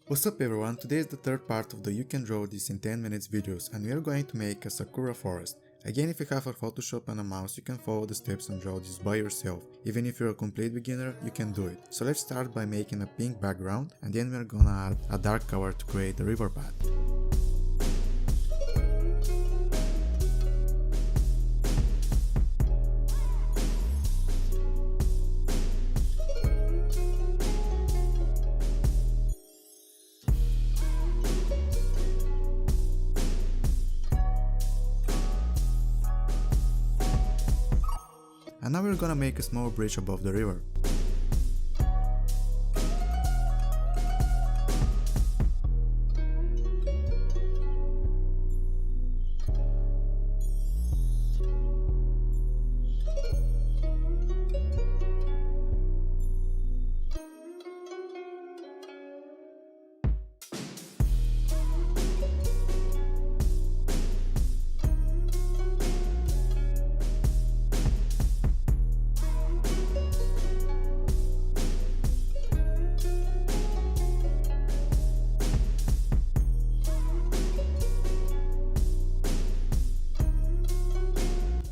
What's up everyone, today is the third part of the You Can Draw This in 10 minutes videos and we are going to make a Sakura Forest. Again, if you have a Photoshop and a mouse, you can follow the steps and draw this by yourself. Even if you're a complete beginner, you can do it. So let's start by making a pink background and then we're gonna add a dark color to create the river path. And now we're gonna make a small bridge above the river.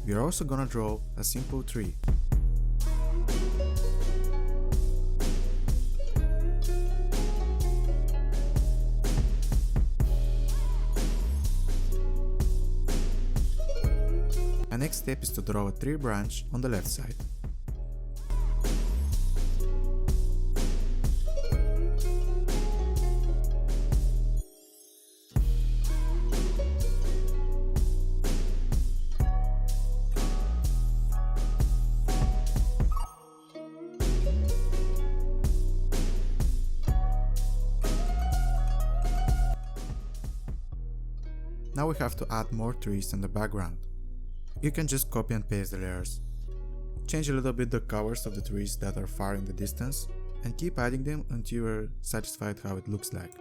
We are also gonna draw a simple tree. The next step is to draw a tree branch on the left side. Now we have to add more trees in the background. You can just copy and paste the layers. Change a little bit the colors of the trees that are far in the distance and keep adding them until you're satisfied how it looks like.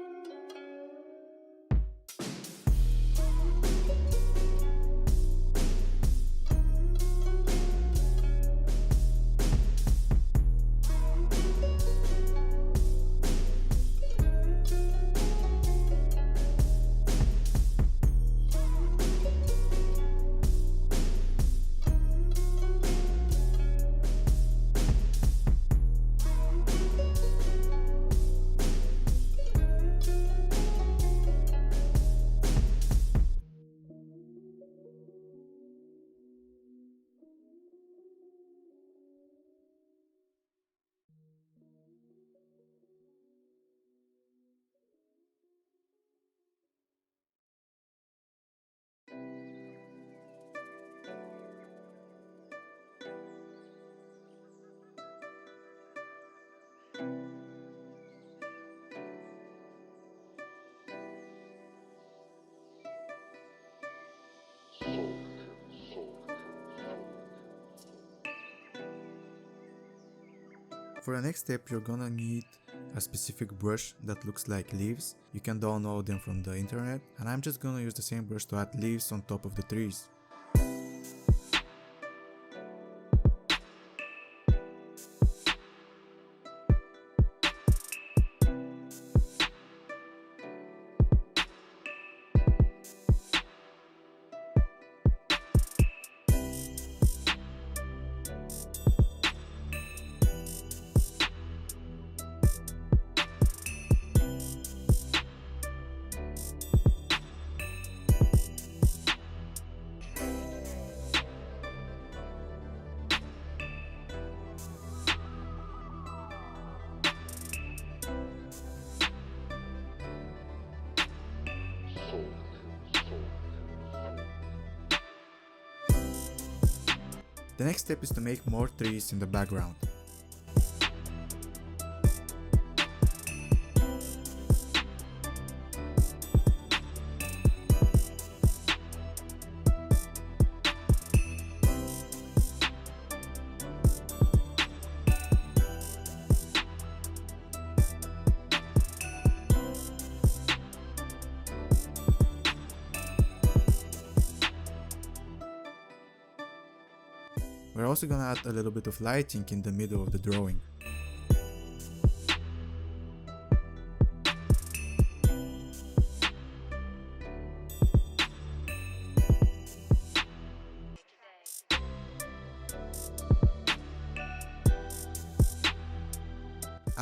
For the next step, you're gonna need a specific brush that looks like leaves. You can download them from the internet, and I'm just gonna use the same brush to add leaves on top of the trees. The next step is to make more trees in the background. We're also gonna add a little bit of lighting in the middle of the drawing.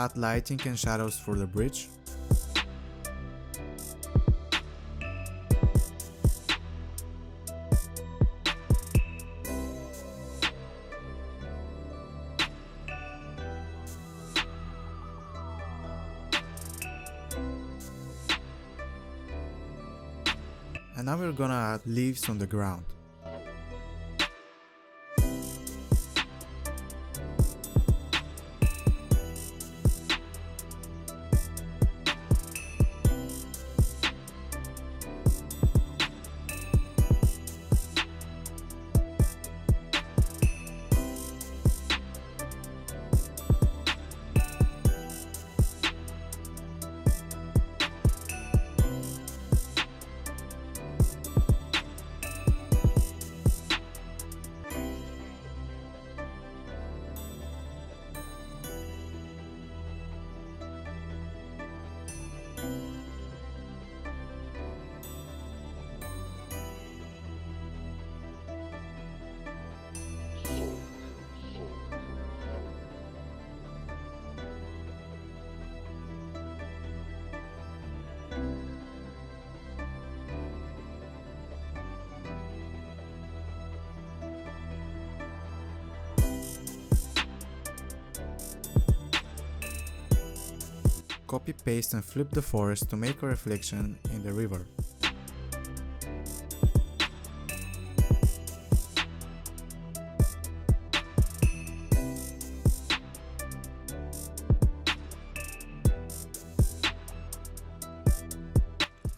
add lighting and shadows for the bridge. And now we're gonna add leaves on the ground. Copy, paste and flip the forest to make a reflection in the river.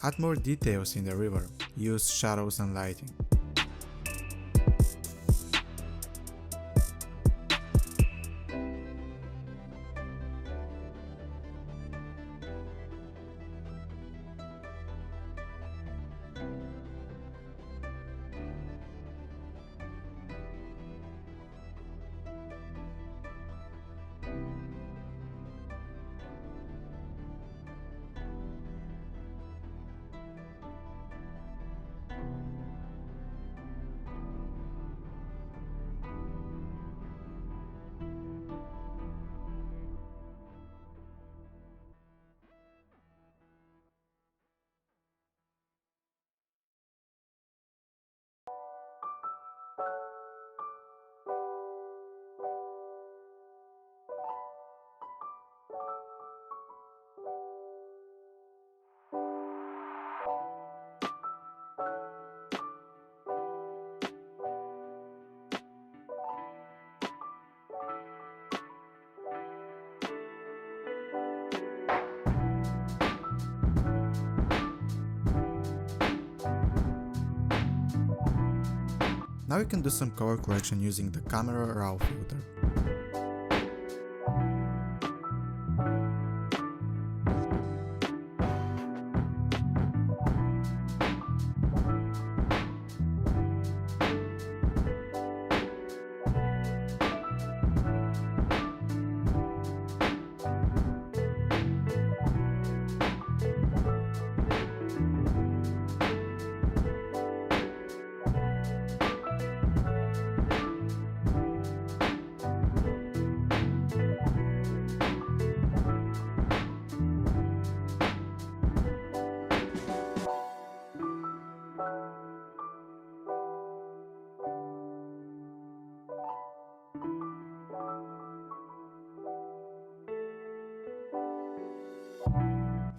Add more details in the river. Use shadows and lighting. Now you can do some color correction using the camera raw filter.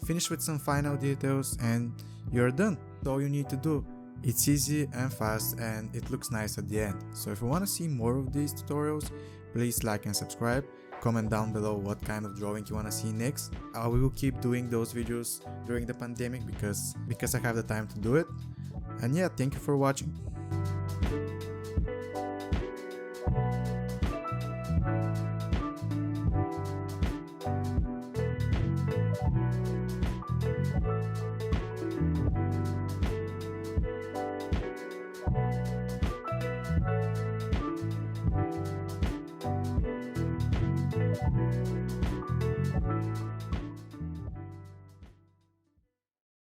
Finish with some final details and you're done. That's all you need to do. It's easy and fast and it looks nice at the end. So if you want to see more of these tutorials, please like and subscribe. Comment down below what kind of drawing you want to see next. I will keep doing those videos during the pandemic because I have the time to do it. And yeah, thank you for watching.